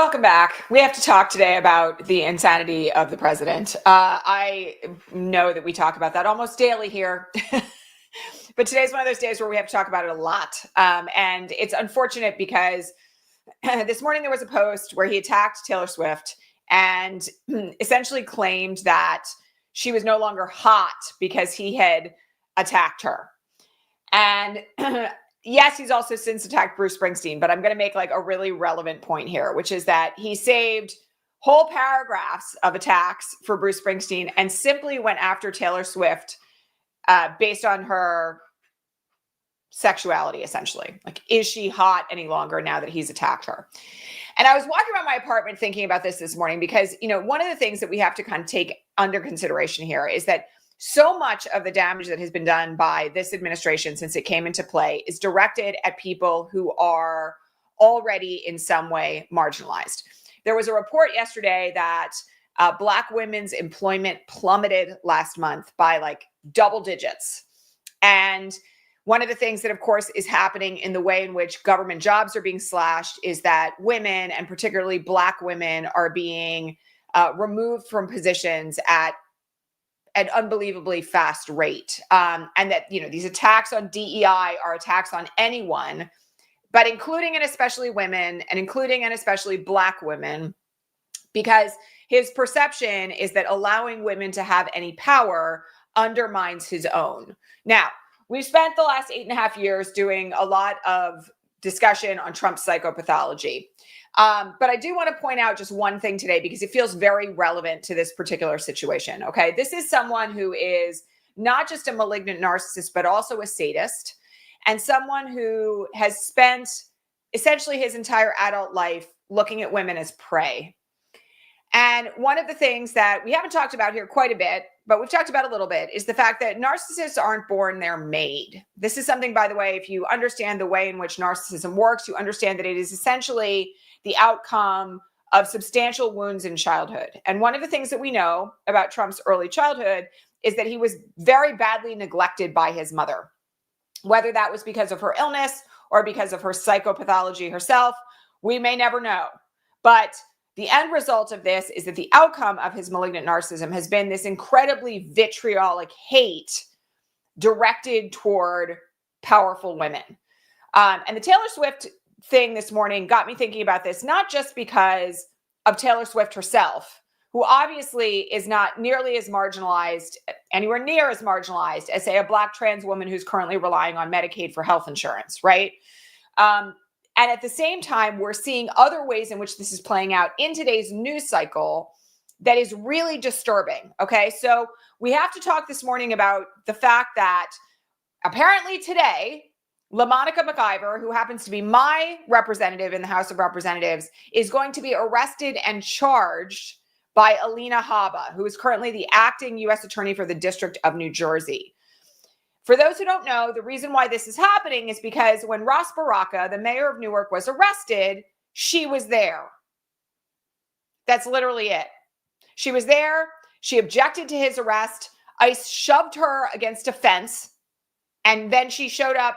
Welcome back. We have to talk today about the insanity of the president. I know that we talk about that almost daily here, but today's one of those days where we have to talk about it a lot. And it's unfortunate because this morning there was a post where he attacked Taylor Swift and essentially claimed that she was no longer hot because he had attacked her. And yes, he's also since attacked Bruce Springsteen, but I'm going to make like a really relevant point here, which is that he saved whole paragraphs of attacks for Bruce Springsteen and simply went after Taylor Swift based on her sexuality, essentially. Like, is she hot any longer now that he's attacked her? And I was walking around my apartment thinking about this morning because, you know, one of the things that we have to kind of take under consideration here is that so much of the damage that has been done by this administration since it came into play is directed at people who are already in some way marginalized. There was a report yesterday that Black women's employment plummeted last month by like double digits. And one of the things that, of course, is happening in the way in which government jobs are being slashed is that women, and particularly Black women, are being removed from positions at an unbelievably fast rate. And that, you know, these attacks on DEI are attacks on anyone, but including and especially women, and including and especially Black women, because his perception is that allowing women to have any power undermines his own. Now, we've spent the last 8.5 years doing a lot of discussion on Trump's psychopathology. But I do want to point out just one thing today because it feels very relevant to this particular situation. Okay. This is someone who is not just a malignant narcissist, but also a sadist, and someone who has spent essentially his entire adult life looking at women as prey. And one of the things that we haven't talked about here quite a bit, but we've talked about a little bit, is the fact that narcissists aren't born, they're made. This is something, by the way, if you understand the way in which narcissism works, you understand that it is essentially the outcome of substantial wounds in childhood. And one of the things that we know about Trump's early childhood is that he was very badly neglected by his mother, whether that was because of her illness or because of her psychopathology herself, we may never know. But the end result of this is that the outcome of his malignant narcissism has been this incredibly vitriolic hate directed toward powerful women. And the Taylor Swift thing this morning got me thinking about this, not just because of Taylor Swift herself, who obviously is not nearly as marginalized, anywhere near as marginalized as, say, a Black trans woman who's currently relying on Medicaid for health insurance, right? And at the same time, we're seeing other ways in which this is playing out in today's news cycle that is really disturbing. Okay, so we have to talk this morning about the fact that apparently today, LaMonica McIver, who happens to be my representative in the House of Representatives, is going to be arrested and charged by Alina Habba, who is currently the acting U.S. Attorney for the District of New Jersey. For those who don't know, the reason why this is happening is because when Ross Baraka, the mayor of Newark, was arrested, she was there. That's literally it. She was there. She objected to his arrest. ICE shoved her against a fence, and then she showed up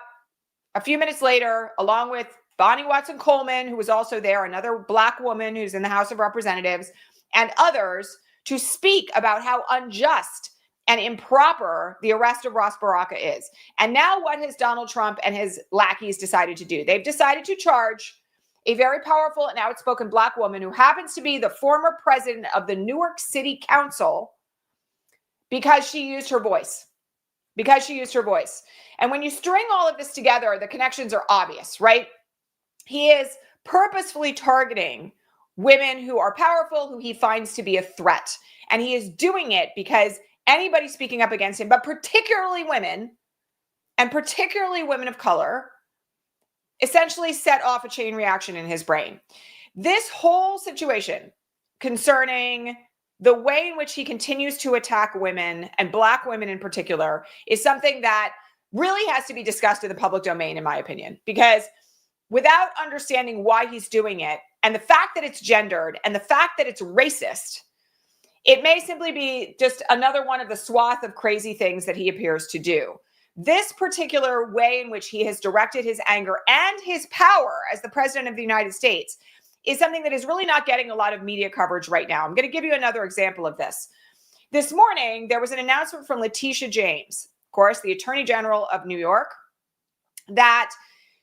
a few minutes later, along with Bonnie Watson Coleman, who was also there, another Black woman who's in the House of Representatives, and others, to speak about how unjust and improper the arrest of Ross Baraka is. And now what has Donald Trump and his lackeys decided to do? They've decided to charge a very powerful and outspoken Black woman who happens to be the former president of the Newark City Council because she used her voice. And when you string all of this together, the connections are obvious, right? He is purposefully targeting women who are powerful, who he finds to be a threat. And he is doing it because anybody speaking up against him, but particularly women, and particularly women of color, essentially set off a chain reaction in his brain. This whole situation concerning the way in which he continues to attack women, and Black women in particular, is something that really has to be discussed in the public domain, in my opinion, because without understanding why he's doing it, and the fact that it's gendered, and the fact that it's racist, it may simply be just another one of the swath of crazy things that he appears to do. This particular way in which he has directed his anger and his power as the president of the United States is something that is really not getting a lot of media coverage right now. I'm going to give you another example of this. This morning, there was an announcement from Letitia James, of course, the Attorney General of New York, that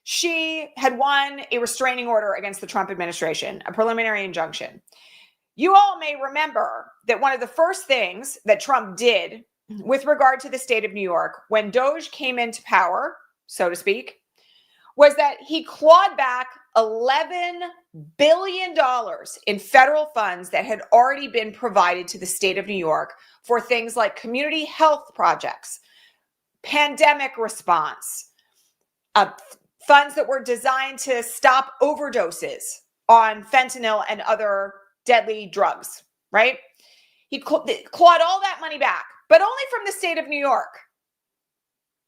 she had won a restraining order against the Trump administration, a preliminary injunction. You all may remember that one of the first things that Trump did with regard to the state of New York when Doge came into power, so to speak, was that he clawed back $11 billion in federal funds that had already been provided to the state of New York for things like community health projects, pandemic response, funds that were designed to stop overdoses on fentanyl and other deadly drugs, right? He clawed all that money back, but only from the state of New York.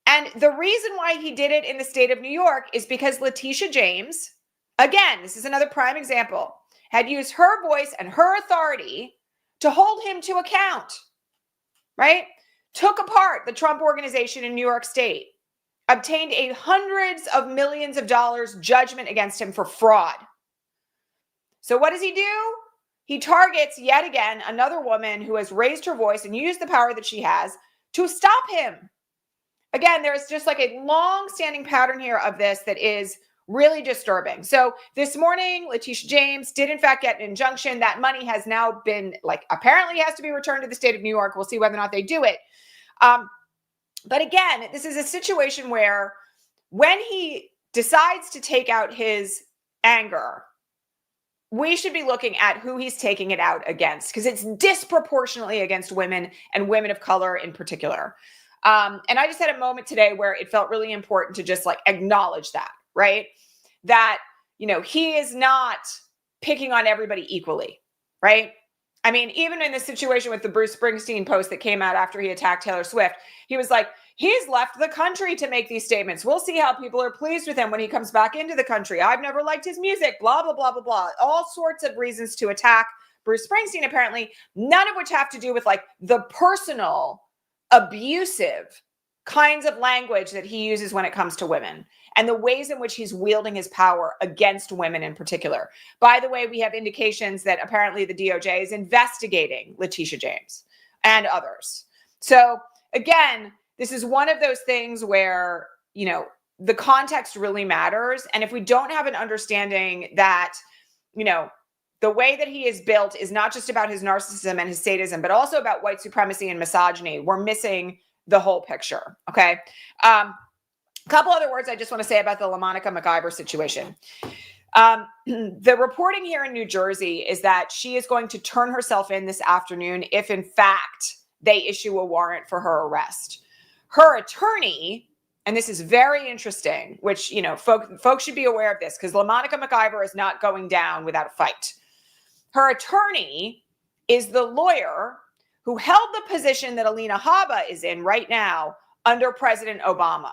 And the reason why he did it in the state of New York is because Letitia James, again, this is another prime example, had used her voice and her authority to hold him to account, right? Took apart the Trump organization in New York State, obtained a hundreds of millions of dollars judgment against him for fraud. So what does he do? He targets yet again another woman who has raised her voice and used the power that she has to stop him. Again, there's just like a long-standing pattern here of this that is really disturbing. So this morning, Letitia James did in fact get an injunction. That money has now been apparently has to be returned to the state of New York. We'll see whether or not they do it. But again, this is a situation where when he decides to take out his anger, we should be looking at who he's taking it out against, because it's disproportionately against women and women of color in particular. And I just had a moment today where it felt really important to just acknowledge that, right? That, he is not picking on everybody equally, right? I mean, even in the situation with the Bruce Springsteen post that came out after he attacked Taylor Swift, he was like, he's left the country to make these statements. We'll see how people are pleased with him when he comes back into the country. I've never liked his music, blah, blah, blah, blah, blah. All sorts of reasons to attack Bruce Springsteen, apparently, none of which have to do with the personal, abusive kinds of language that he uses when it comes to women and the ways in which he's wielding his power against women in particular. By the way, we have indications that apparently the DOJ is investigating Letitia James and others. So again, this is one of those things where, the context really matters. And if we don't have an understanding that, the way that he is built is not just about his narcissism and his sadism, but also about white supremacy and misogyny, we're missing the whole picture. Okay. A couple other words I just want to say about the LaMonica McIver situation. The reporting here in New Jersey is that she is going to turn herself in this afternoon if in fact they issue a warrant for her arrest. Her attorney, and this is very interesting, which, folks should be aware of this because LaMonica McIver is not going down without a fight. Her attorney is the lawyer who held the position that Alina Habba is in right now under President Obama.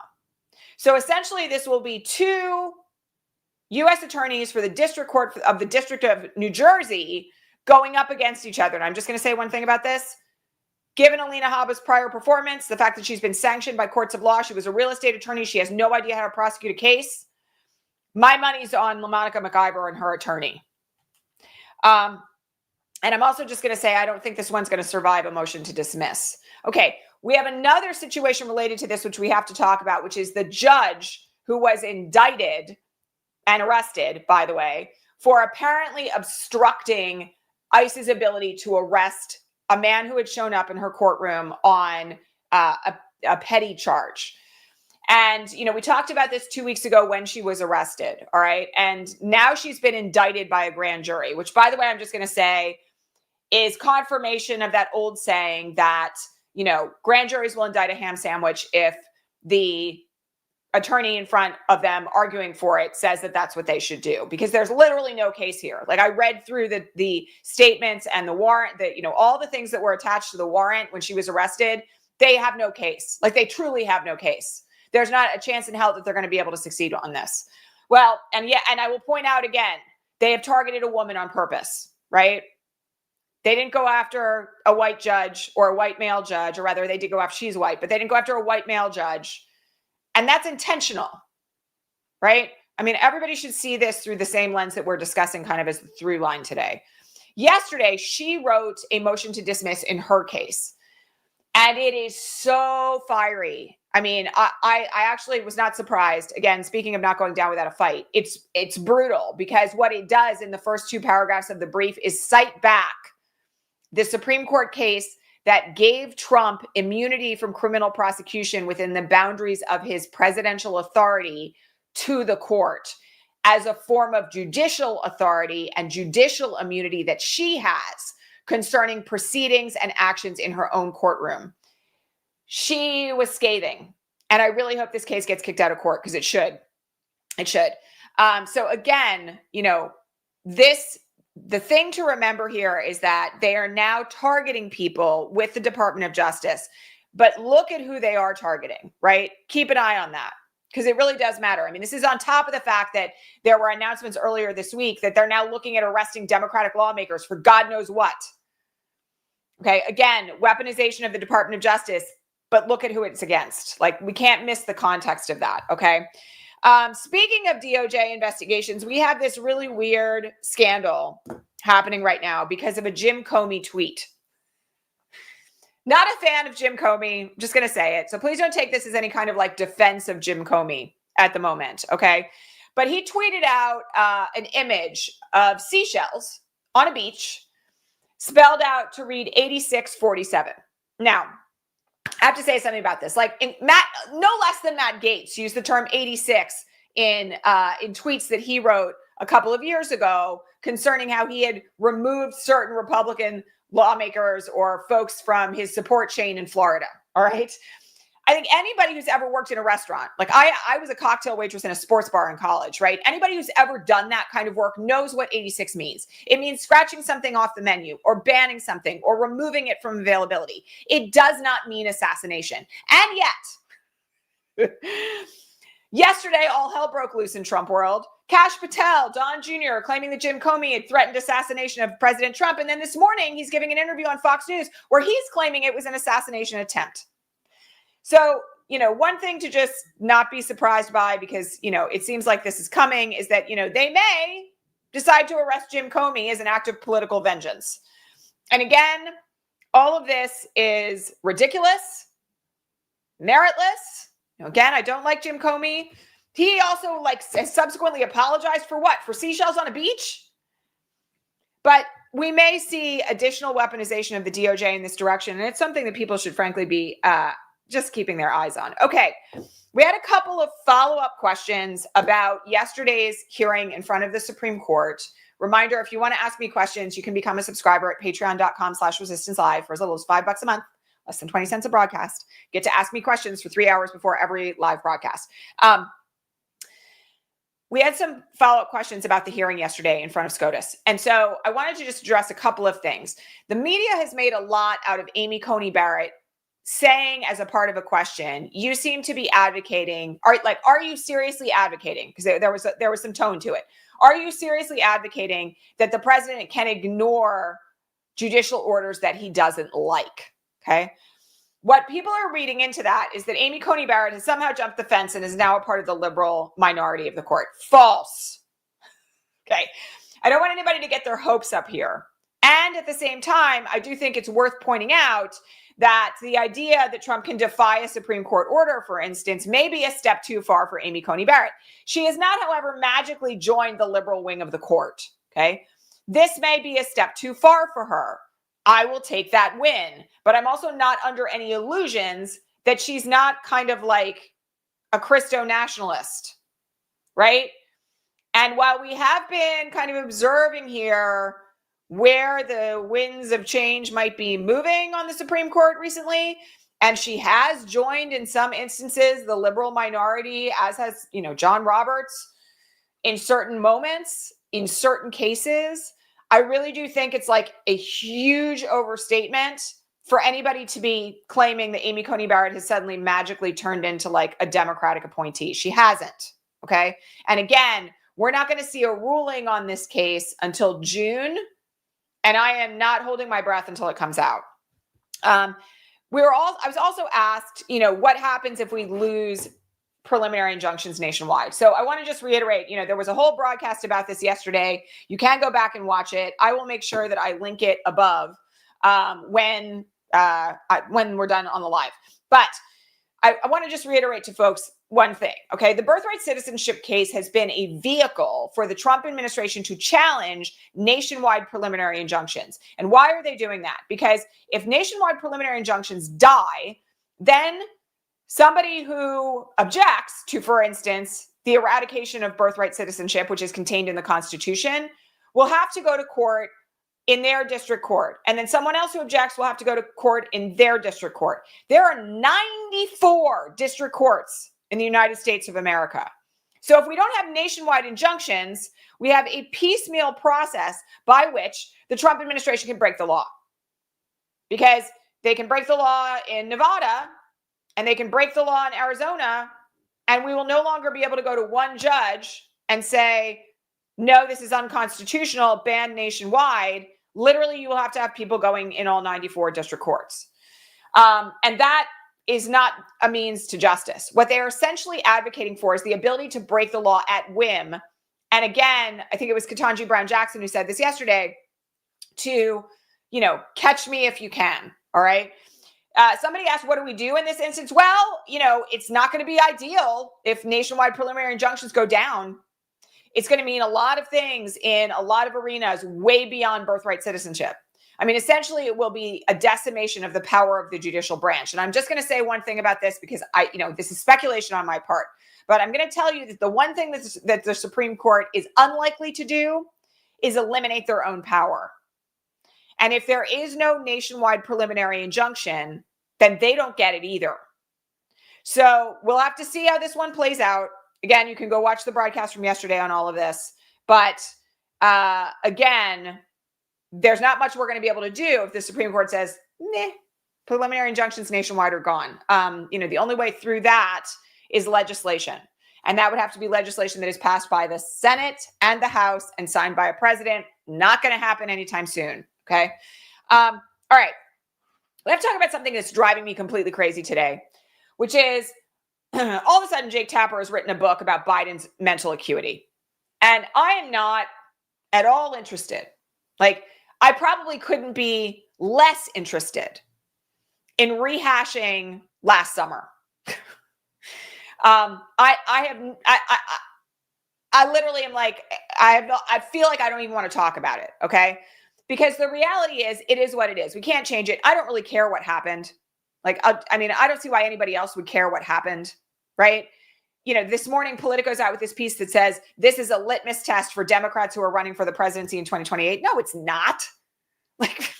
So essentially, this will be two U.S. attorneys for the District Court of the District of New Jersey going up against each other. And I'm just going to say one thing about this. Given Alina Habba's prior performance, the fact that she's been sanctioned by courts of law, she was a real estate attorney, she has no idea how to prosecute a case. My money's on LaMonica McIver and her attorney. And I'm also just going to say, I don't think this one's going to survive a motion to dismiss. Okay, we have another situation related to this, which we have to talk about, which is the judge who was indicted and arrested, by the way, for apparently obstructing ICE's ability to arrest a man who had shown up in her courtroom on a petty charge. And, we talked about this 2 weeks ago when she was arrested. All right. And now she's been indicted by a grand jury, which, by the way, I'm just going to say is confirmation of that old saying that, grand juries will indict a ham sandwich if the attorney in front of them arguing for it says that that's what they should do, because there's literally no case here. I read through the statements and the warrant, that, all the things that were attached to the warrant when she was arrested, they have no case. They truly have no case. There's not a chance in hell that they're going to be able to succeed on this. Well, and I will point out again, they have targeted a woman on purpose, right? They didn't go after a white judge or a white male judge, or rather they did go after, she's white, but they didn't go after a white male judge. And that's intentional, right? I mean, everybody should see this through the same lens that we're discussing kind of as the through line today. Yesterday, she wrote a motion to dismiss in her case, and it is so fiery. I mean, I actually was not surprised. Again, speaking of not going down without a fight, it's brutal, because what it does in the first two paragraphs of the brief is cite back the Supreme Court case that gave Trump immunity from criminal prosecution within the boundaries of his presidential authority to the court as a form of judicial authority and judicial immunity that she has concerning proceedings and actions in her own courtroom. She was scathing, and I really hope this case gets kicked out of court, because it should. It should. So again, the thing to remember here is that they are now targeting people with the Department of Justice, but look at who they are targeting, right? Keep an eye on that, because it really does matter. I mean, this is on top of the fact that there were announcements earlier this week that they're now looking at arresting Democratic lawmakers for God knows what. Okay, again, weaponization of the Department of Justice, but look at who it's against. Like, we can't miss the context of that, okay? Speaking of DOJ investigations, we have this really weird scandal happening right now because of a Jim Comey tweet. Not a fan of Jim Comey, just going to say it. So please don't take this as any kind of like defense of Jim Comey at the moment, okay? But he tweeted out an image of seashells on a beach, spelled out to read 8647. Now, I have to say something about this. Like, no less than Matt Gaetz used the term 86 in tweets that he wrote a couple of years ago concerning how he had removed certain Republican lawmakers or folks from his support chain in Florida. All right. I think anybody who's ever worked in a restaurant, like I was a cocktail waitress in a sports bar in college, right? Anybody who's ever done that kind of work knows what 86 means. It means scratching something off the menu or banning something or removing it from availability. It does not mean assassination. And yet, yesterday, all hell broke loose in Trump world. Kash Patel, Don Jr., claiming that Jim Comey had threatened assassination of President Trump. And then this morning, he's giving an interview on Fox News where he's claiming it was an assassination attempt. So, one thing to just not be surprised by, because, it seems like this is coming, is that, they may decide to arrest Jim Comey as an act of political vengeance. And again, all of this is ridiculous, meritless. Again, I don't like Jim Comey. He also subsequently apologized for what? For seashells on a beach? But we may see additional weaponization of the DOJ in this direction. And it's something that people should frankly be just keeping their eyes on. Okay. We had a couple of follow-up questions about yesterday's hearing in front of the Supreme Court. Reminder, if you want to ask me questions, you can become a subscriber at patreon.com/resistancelive for as little as $5 a month, less than 20 cents a broadcast. Get to ask me questions for 3 hours before every live broadcast. We had some follow-up questions about the hearing yesterday in front of SCOTUS. And so I wanted to just address a couple of things. The media has made a lot out of Amy Coney Barrett saying as a part of a question, you seem to be advocating, are you seriously advocating? Because there was some tone to it. Are you seriously advocating that the president can ignore judicial orders that he doesn't like? Okay. What people are reading into that is that Amy Coney Barrett has somehow jumped the fence and is now a part of the liberal minority of the court. False. Okay. I don't want anybody to get their hopes up here. And at the same time, I do think it's worth pointing out that the idea that Trump can defy a Supreme Court order, for instance, may be a step too far for Amy Coney Barrett. She has not, however, magically joined the liberal wing of the court. Okay. This may be a step too far for her. I will take that win, but I'm also not under any illusions that she's not kind of like a Christo nationalist, right? And while we have been kind of observing here where the winds of change might be moving on the Supreme Court recently, and she has joined in some instances the liberal minority, as has, John Roberts, in certain moments, in certain cases, I really do think it's like a huge overstatement for anybody to be claiming that Amy Coney Barrett has suddenly magically turned into like a Democratic appointee. She hasn't. Okay. And again, we're not going to see a ruling on this case until June. And I am not holding my breath until it comes out. I was also asked, what happens if we lose preliminary injunctions nationwide. So I want to just reiterate, there was a whole broadcast about this yesterday. You can go back and watch it. I will make sure that I link it above when we're done on the live. But I want to just reiterate to folks one thing, okay? The birthright citizenship case has been a vehicle for the Trump administration to challenge nationwide preliminary injunctions. And why are they doing that? Because if nationwide preliminary injunctions die, then somebody who objects to, for instance, the eradication of birthright citizenship, which is contained in the Constitution, will have to go to court in their district court. And then someone else who objects will have to go to court in their district court. There are 94 district courts in the United States of America. So if we don't have nationwide injunctions, we have a piecemeal process by which the Trump administration can break the law. Because they can break the law in Nevada and they can break the law in Arizona, and we will no longer be able to go to one judge and say, no, this is unconstitutional, banned nationwide. Literally, you will have to have people going in all 94 district courts. And that is not a means to justice. What they are essentially advocating for is the ability to break the law at whim. And again, I think it was Ketanji Brown Jackson who said this yesterday, to, catch me if you can. All right. Somebody asked, what do we do in this instance? Well, it's not going to be ideal if nationwide preliminary injunctions go down. It's going to mean a lot of things in a lot of arenas way beyond birthright citizenship. I mean, essentially, it will be a decimation of the power of the judicial branch. And I'm just going to say one thing about this because this is speculation on my part. But I'm going to tell you that the one thing that the Supreme Court is unlikely to do is eliminate their own power. And if there is no nationwide preliminary injunction, then they don't get it either. So we'll have to see how this one plays out. Again, you can go watch the broadcast from yesterday on all of this. But again, there's not much we're going to be able to do if the Supreme Court says, nah, preliminary injunctions nationwide are gone. The only way through that is legislation. And that would have to be legislation that is passed by the Senate and the House and signed by a president. Not going to happen anytime soon. Okay. All right. Let's talk about something that's driving me completely crazy today, which is all of a sudden Jake Tapper has written a book about Biden's mental acuity. And I am not at all interested. Like, I probably couldn't be less interested in rehashing last summer. I literally am like, I feel like I don't even want to talk about it. Okay. Because the reality is, it is what it is. We can't change it. I don't really care what happened. Like, I don't see why anybody else would care what happened, right? This morning, Politico's out with this piece that says, this is a litmus test for Democrats who are running for the presidency in 2028. No, it's not. Like,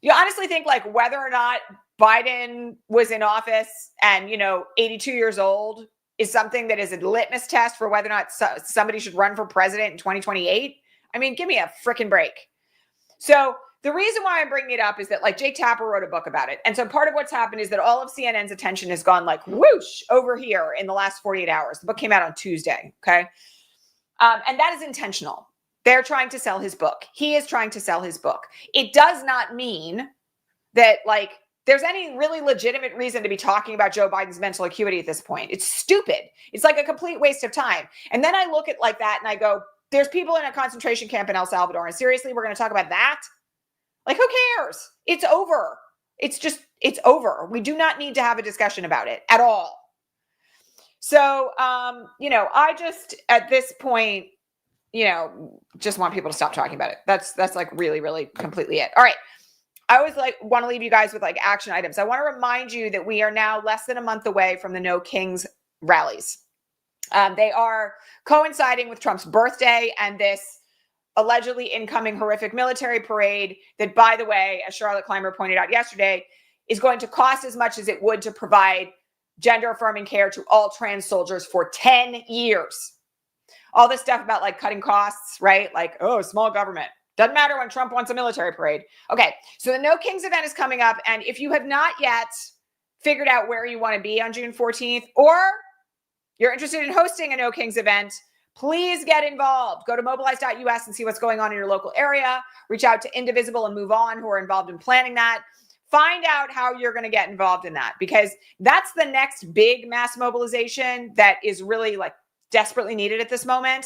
you honestly think, like, whether or not Biden was in office and, 82 years old is something that is a litmus test for whether or not somebody should run for president in 2028? I mean, give me a freaking break. So the reason why I'm bringing it up is that, like, Jake Tapper wrote a book about it. And so part of what's happened is that all of CNN's attention has gone like whoosh over here in the last 48 hours. The book came out on Tuesday. Okay. And that is intentional. They're trying to sell his book. He is trying to sell his book. It does not mean that, like, there's any really legitimate reason to be talking about Joe Biden's mental acuity at this point. It's stupid. It's like a complete waste of time. And then I look at like that and I go, there's people in a concentration camp in El Salvador. And seriously, we're going to talk about that? Like, who cares? It's over. It's over. We do not need to have a discussion about it at all. So, I just, at this point, just want people to stop talking about it. That's like really, really completely it. All right. I always want to leave you guys with like action items. I want to remind you that we are now less than a month away from the No Kings rallies. They are coinciding with Trump's birthday and this allegedly incoming horrific military parade that, by the way, as Charlotte Clymer pointed out yesterday, is going to cost as much as it would to provide gender-affirming care to all trans soldiers for 10 years. All this stuff about like cutting costs, right? Like, oh, small government. Doesn't matter when Trump wants a military parade. Okay, so the No Kings event is coming up. And if you have not yet figured out where you want to be on June 14th, or you're interested in hosting a No Kings event, please get involved. Go to mobilize.us and see what's going on in your local area. Reach out to Indivisible and Move On, who are involved in planning that. find out how you're going to get involved in that, because that's the next big mass mobilization that is really like desperately needed at this moment.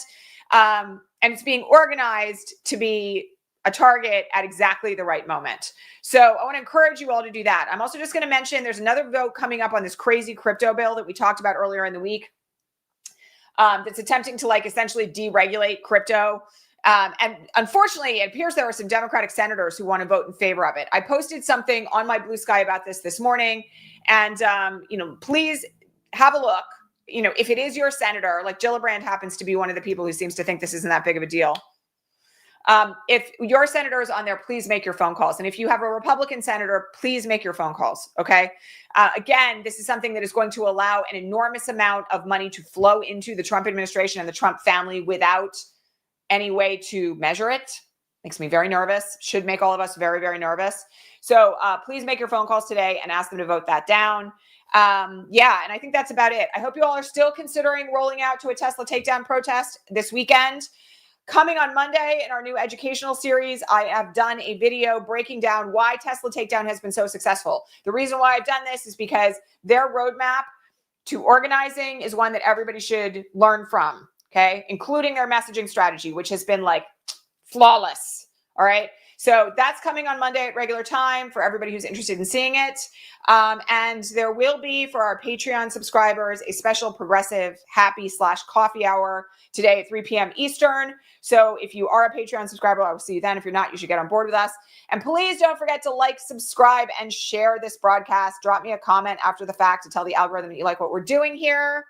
And it's being organized to be a target at exactly the right moment. So I want to encourage you all to do that. I'm also just going to mention there's another vote coming up on this crazy crypto bill that we talked about earlier in the week, that's attempting to like essentially deregulate crypto. And unfortunately, it appears there are some Democratic senators who want to vote in favor of it. I posted something on my Blue Sky about this morning, and please have a look. If it is your senator, like Gillibrand happens to be one of the people who seems to think this isn't that big of a deal. If your senator is on there, please make your phone calls. And if you have a Republican senator, please make your phone calls. Okay. Again, this is something that is going to allow an enormous amount of money to flow into the Trump administration and the Trump family without any way to measure it. Makes me very nervous. Should make all of us very, very nervous. So please make your phone calls today and ask them to vote that down. And I think that's about it. I hope you all are still considering rolling out to a Tesla takedown protest this weekend. Coming on Monday in our new educational series, I have done a video breaking down why Tesla takedown has been so successful. The reason why I've done this is because their roadmap to organizing is one that everybody should learn from, okay? Including their messaging strategy, which has been like flawless, all right? So that's coming on Monday at regular time for everybody who's interested in seeing it. And there will be, for our Patreon subscribers, a special progressive happy / coffee hour today at 3 p.m. Eastern. So if you are a Patreon subscriber, I will see you then. If you're not, you should get on board with us. And please don't forget to like, subscribe, and share this broadcast. Drop me a comment after the fact to tell the algorithm that you like what we're doing here.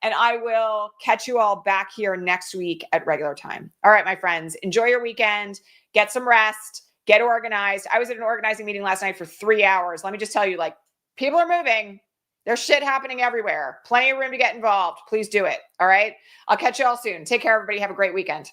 And I will catch you all back here next week at regular time. All right, my friends, enjoy your weekend. Get some rest. Get organized. I was at an organizing meeting last night for 3 hours. Let me just tell you, like, people are moving. There's shit happening everywhere. Plenty of room to get involved. Please do it. All right. I'll catch you all soon. Take care, everybody. Have a great weekend.